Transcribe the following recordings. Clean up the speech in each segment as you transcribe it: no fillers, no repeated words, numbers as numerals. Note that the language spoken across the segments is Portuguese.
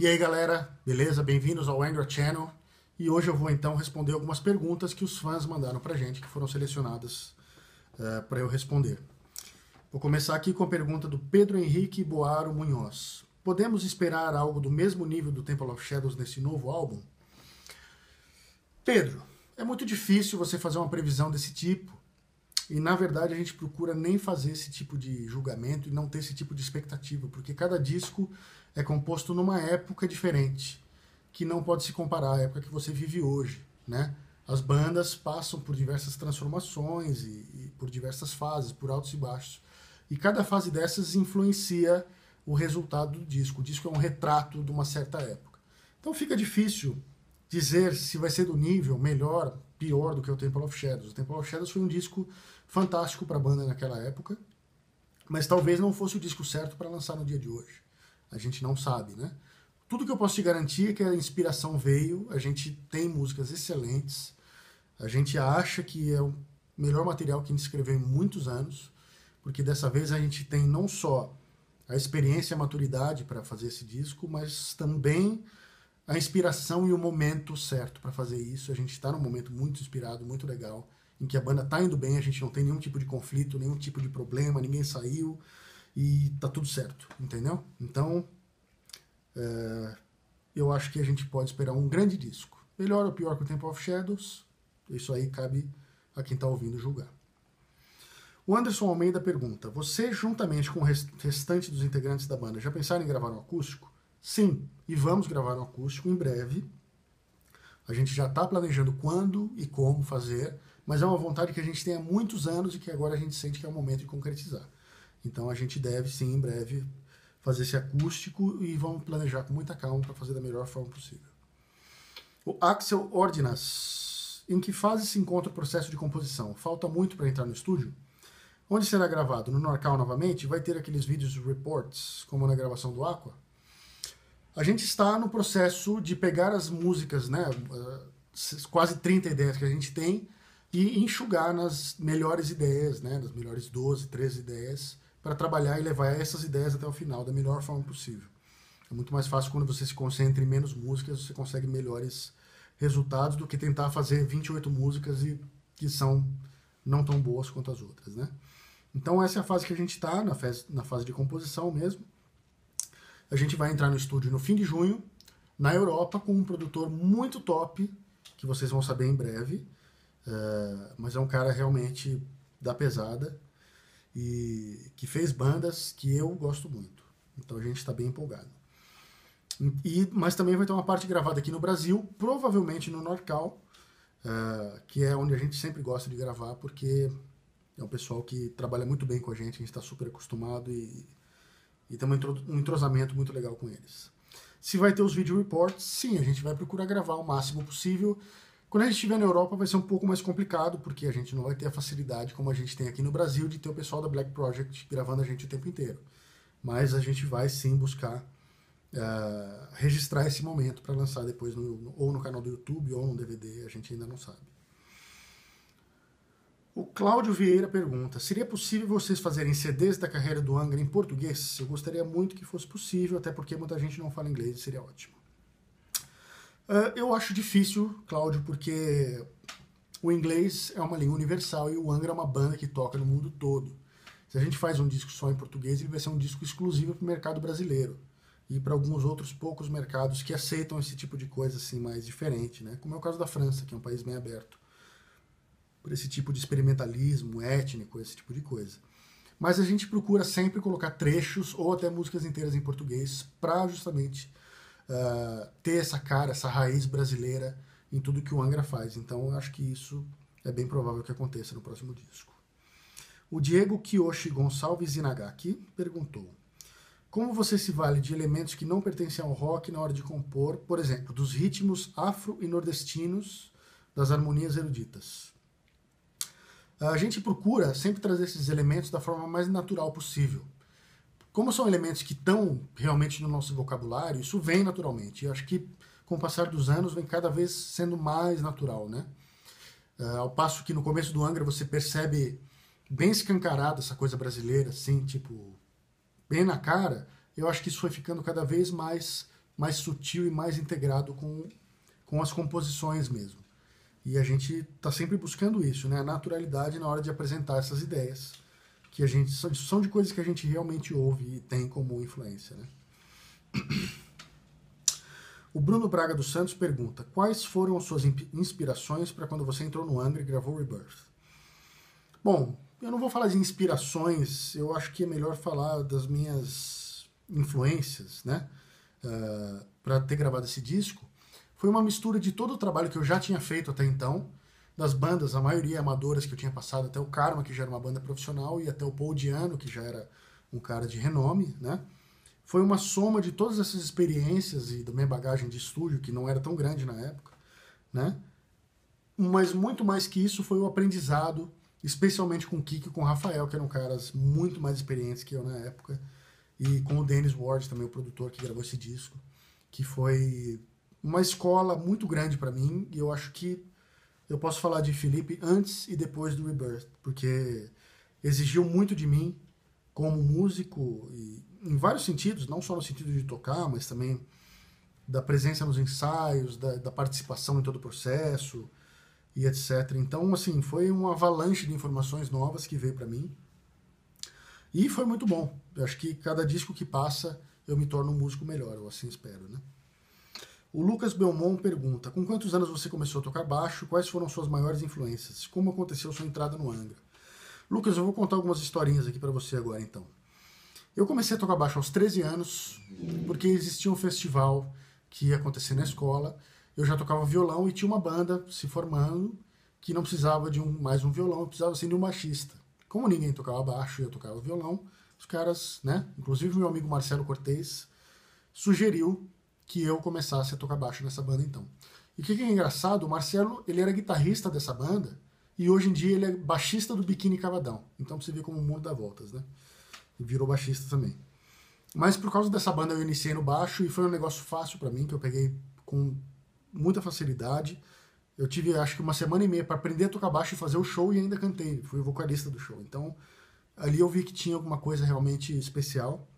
E aí galera, beleza? Bem-vindos ao Angra Channel. E hoje eu vou então responder algumas perguntas que os fãs mandaram pra gente, que foram selecionadas para eu responder. Vou começar aqui com a pergunta do Pedro Henrique Boaro Munhoz. Podemos esperar algo do mesmo nível do Temple of Shadows nesse novo álbum? Pedro, é muito difícil você fazer uma previsão desse tipo. E na verdade a gente procura nem fazer esse tipo de julgamento e não ter esse tipo de expectativa, porque cada disco é composto numa época diferente, que não pode se comparar à época que você vive hoje, né? As bandas passam por diversas transformações e por diversas fases, por altos e baixos. E cada fase dessas influencia o resultado do disco. O disco é um retrato de uma certa época. Então fica difícil dizer se vai ser do nível melhor, pior do que o Temple of Shadows. O Temple of Shadows foi um disco fantástico para a banda naquela época, mas talvez não fosse o disco certo para lançar no dia de hoje. A gente não sabe, né? Tudo que eu posso te garantir é que a inspiração veio, a gente tem músicas excelentes, a gente acha que é o melhor material que a gente escreveu em muitos anos, porque dessa vez a gente tem não só a experiência e a maturidade para fazer esse disco, mas também a inspiração e o momento certo para fazer isso. A gente está num momento muito inspirado, muito legal, em que a banda está indo bem, a gente não tem nenhum tipo de conflito, nenhum tipo de problema, ninguém saiu e tá tudo certo, entendeu? Então, eu acho que a gente pode esperar um grande disco. Melhor ou pior que o Temple of Shadows, isso aí cabe a quem está ouvindo julgar. O Anderson Almeida pergunta: você, juntamente com o restante dos integrantes da banda, já pensaram em gravar um acústico? Sim, e vamos gravar um acústico em breve. A gente já está planejando quando e como fazer, mas é uma vontade que a gente tem há muitos anos e que agora a gente sente que é o momento de concretizar. Então a gente deve, sim, em breve, fazer esse acústico e vamos planejar com muita calma para fazer da melhor forma possível. O Axel Ordinas: em que fase se encontra o processo de composição? Falta muito para entrar no estúdio? Onde será gravado? No Norcal novamente? Vai ter aqueles vídeos reports, como na gravação do Aqua? A gente está no processo de pegar as músicas, né, quase 30 ideias que a gente tem, e enxugar nas melhores ideias, né, nas melhores 12, 13 ideias, para trabalhar e levar essas ideias até o final da melhor forma possível. É muito mais fácil quando você se concentra em menos músicas, você consegue melhores resultados do que tentar fazer 28 músicas e que são não tão boas quanto as outras, né? Então essa é a fase que a gente está, na fase de composição mesmo. A gente vai entrar no estúdio no fim de junho, na Europa, com um produtor muito top, que vocês vão saber em breve, mas é um cara realmente da pesada e que fez bandas que eu gosto muito. Então a gente está bem empolgado. Mas também vai ter uma parte gravada aqui no Brasil, provavelmente no Norcal, que é onde a gente sempre gosta de gravar, porque é um pessoal que trabalha muito bem com a gente está super acostumado e tem um entrosamento muito legal com eles. Se vai ter os video reports, sim, a gente vai procurar gravar o máximo possível. Quando a gente estiver na Europa vai ser um pouco mais complicado, porque a gente não vai ter a facilidade, como a gente tem aqui no Brasil, de ter o pessoal da Black Project gravando a gente o tempo inteiro. Mas a gente vai sim buscar registrar esse momento para lançar depois ou no canal do YouTube ou no DVD, a gente ainda não sabe. O Cláudio Vieira pergunta: seria possível vocês fazerem CDs da carreira do Angra em português? Eu gostaria muito que fosse possível, até porque muita gente não fala inglês e seria ótimo. Eu acho difícil, Cláudio, porque o inglês é uma língua universal e o Angra é uma banda que toca no mundo todo. Se a gente faz um disco só em português, ele vai ser um disco exclusivo para o mercado brasileiro e para alguns outros poucos mercados que aceitam esse tipo de coisa assim mais diferente, né? Como é o caso da França, que é um país bem aberto por esse tipo de experimentalismo étnico, esse tipo de coisa. Mas a gente procura sempre colocar trechos ou até músicas inteiras em português para justamente ter essa cara, essa raiz brasileira em tudo que o Angra faz. Então eu acho que isso é bem provável que aconteça no próximo disco. O Diego Kiyoshi Gonçalves Inagaki perguntou: como você se vale de elementos que não pertencem ao rock na hora de compor, por exemplo, dos ritmos afro e nordestinos, das harmonias eruditas? A gente procura sempre trazer esses elementos da forma mais natural possível. Como são elementos que estão realmente no nosso vocabulário, isso vem naturalmente. Eu acho que com o passar dos anos vem cada vez sendo mais natural, né? Ao passo que no começo do Angra você percebe bem escancarada essa coisa brasileira, assim, tipo, bem na cara, eu acho que isso foi ficando cada vez mais mais sutil e mais integrado com as composições mesmo. E a gente está sempre buscando isso, né? A naturalidade na hora de apresentar essas ideias, que a gente são de coisas que a gente realmente ouve e tem como influência, né? O Bruno Braga dos Santos pergunta: quais foram as suas inspirações para quando você entrou no Angra e gravou Rebirth? Bom, eu não vou falar de inspirações, eu acho que é melhor falar das minhas influências, né? Para ter gravado esse disco. Foi uma mistura de todo o trabalho que eu já tinha feito até então, das bandas, a maioria amadoras que eu tinha passado, até o Karma, que já era uma banda profissional, e até o Paul Di'Anno, que já era um cara de renome, né? Foi uma soma de todas essas experiências e da minha bagagem de estúdio, que não era tão grande na época, né? Mas muito mais que isso foi o aprendizado, especialmente com o Kiko e com o Rafael, que eram caras muito mais experientes que eu na época, e com o Dennis Ward, também o produtor que gravou esse disco, que foi uma escola muito grande para mim, e eu acho que eu posso falar de Felipe antes e depois do Rebirth, porque exigiu muito de mim como músico, e em vários sentidos, não só no sentido de tocar, mas também da presença nos ensaios, da participação em todo o processo e etc. Então, assim, foi uma avalanche de informações novas que veio para mim, e foi muito bom. Eu acho que cada disco que passa eu me torno um músico melhor, eu assim espero, né? O Lucas Belmont pergunta: com quantos anos você começou a tocar baixo? Quais foram suas maiores influências? Como aconteceu sua entrada no Angra? Lucas, eu vou contar algumas historinhas aqui para você agora, então. Eu comecei a tocar baixo aos 13 anos, porque existia um festival que ia acontecer na escola. Eu já tocava violão e tinha uma banda se formando que não precisava de mais um violão, precisava sim de um baixista. Como ninguém tocava baixo e eu tocava violão, os caras, né, inclusive meu amigo Marcelo Cortez, sugeriu que eu começasse a tocar baixo nessa banda então. E o que é engraçado, o Marcelo, ele era guitarrista dessa banda e hoje em dia ele é baixista do Biquíni Cavadão. Então você vê como o mundo dá voltas, né? E virou baixista também. Mas por causa dessa banda eu iniciei no baixo e foi um negócio fácil para mim, que eu peguei com muita facilidade. Eu tive acho que uma semana e meia para aprender a tocar baixo e fazer o show e ainda cantei, fui o vocalista do show. Então ali eu vi que tinha alguma coisa realmente especial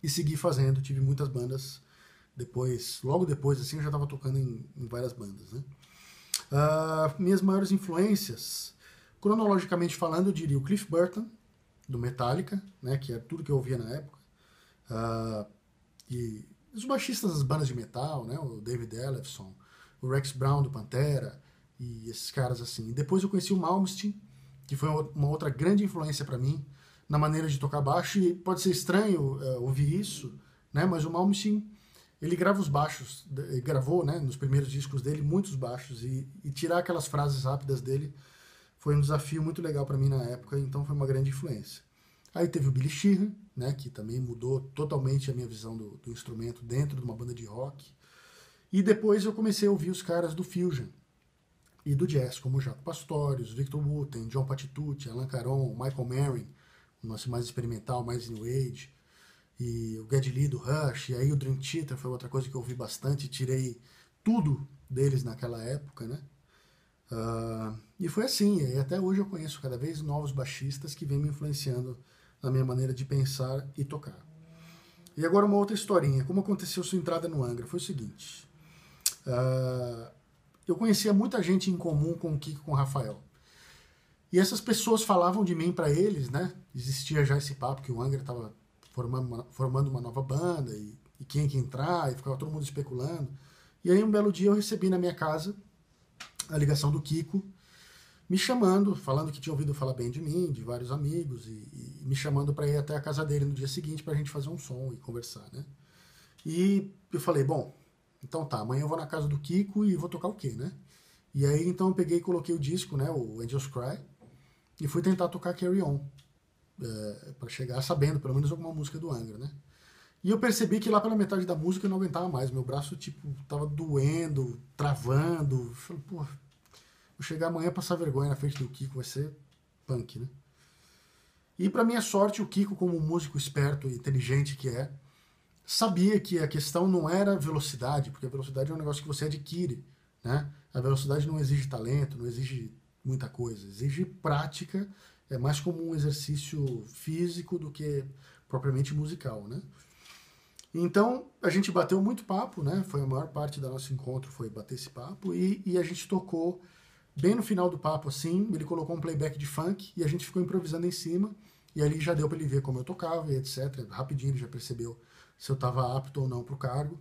e segui fazendo, tive muitas bandas. Depois, logo depois, assim, eu já estava tocando em várias bandas, né? Minhas maiores influências, cronologicamente falando, eu diria o Cliff Burton, do Metallica, né, que é tudo que eu ouvia na época. E os baixistas das bandas de metal, né, o David Ellefson, o Rex Brown do Pantera, e esses caras assim. E depois eu conheci o Malmsteen, que foi uma outra grande influência para mim, na maneira de tocar baixo, e pode ser estranho ouvir isso, né, mas o Malmsteen, ele grava os baixos, ele gravou, né, nos primeiros discos dele, muitos baixos, e tirar aquelas frases rápidas dele foi um desafio muito legal para mim na época, então foi uma grande influência. Aí teve o Billy Sheehan, né, que também mudou totalmente a minha visão do instrumento dentro de uma banda de rock. E depois eu comecei a ouvir os caras do Fusion e do jazz, como o Jaco Pastorius, Victor Wooten, John Patitucci, Alan Caron, Michael Merrin, o nosso mais experimental, mais New Age, e o Geddy Lee do Rush, e aí o Dream Theater foi outra coisa que eu ouvi bastante, tirei tudo deles naquela época, né? E foi assim, e até hoje eu conheço cada vez novos baixistas que vêm me influenciando na minha maneira de pensar e tocar. E agora uma outra historinha, como aconteceu sua entrada no Angra? Foi o seguinte, eu conhecia muita gente em comum com o Kiko e com o Rafael. E essas pessoas falavam de mim para eles, né? Existia já esse papo que o Angra estava formando uma nova banda e quem que entrar, e ficava todo mundo especulando. E aí um belo dia eu recebi na minha casa a ligação do Kiko, me chamando, falando que tinha ouvido falar bem de mim, de vários amigos, e me chamando para ir até a casa dele no dia seguinte para a gente fazer um som e conversar, né? E eu falei, bom, então tá, amanhã eu vou na casa do Kiko e vou tocar o quê, né? E aí então eu peguei e coloquei o disco, né, o Angels Cry, e fui tentar tocar Carry On, para chegar sabendo pelo menos alguma música do Angra, né? E eu percebi que lá pela metade da música eu não aguentava mais, meu braço tipo tava doendo, travando. Falei, pô, vou chegar amanhã passar vergonha na frente do Kiko, vai ser punk, né? E para minha sorte, o Kiko, como um músico esperto e inteligente que é, sabia que a questão não era velocidade, porque a velocidade é um negócio que você adquire, né? A velocidade não exige talento, não exige muita coisa, exige prática, é mais como um exercício físico do que propriamente musical, né? Então, a gente bateu muito papo, né? Foi a maior parte do nosso encontro, foi bater esse papo, e a gente tocou bem no final do papo, assim, ele colocou um playback de funk, e a gente ficou improvisando em cima, e ali já deu para ele ver como eu tocava, e etc. Rapidinho ele já percebeu se eu estava apto ou não para o cargo,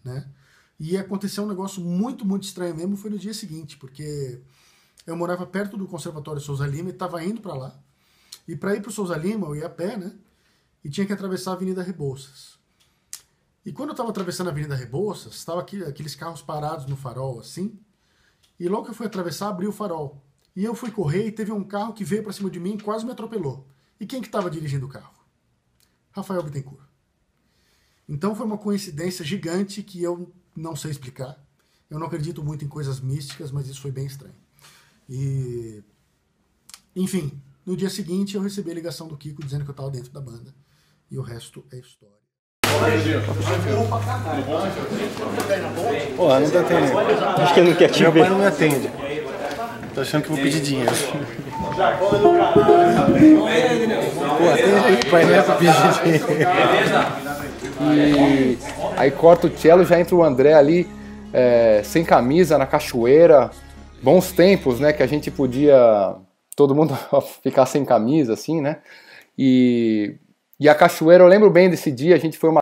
né? E aconteceu um negócio muito, muito estranho mesmo, foi no dia seguinte, porque eu morava perto do Conservatório Souza Lima e estava indo para lá, e para ir para o Souza Lima eu ia a pé, né? E tinha que atravessar a Avenida Rebouças. E quando eu estava atravessando a Avenida Rebouças, estavam aqueles carros parados no farol, assim, e logo que eu fui atravessar, abriu o farol. E eu fui correr e teve um carro que veio para cima de mim e quase me atropelou. E quem que estava dirigindo o carro? Rafael Bittencourt. Então foi uma coincidência gigante que eu não sei explicar. Eu não acredito muito em coisas místicas, mas isso foi bem estranho. E, enfim, no dia seguinte eu recebi a ligação do Kiko dizendo que eu estava dentro da banda. E o resto é história. Porra, não tá atendendo. Acho que ele não quer te Meu ver. pai não me atende. Tô achando que vou pedir dinheiro. Pô, atende aí, pai, não é pra pedir dinheiro. E aí corta o cello, já entra o André ali, sem camisa, na cachoeira. Bons tempos, né, que a gente podia, todo mundo ficar sem camisa, assim, né. E a cachoeira, eu lembro bem desse dia, a gente foi uma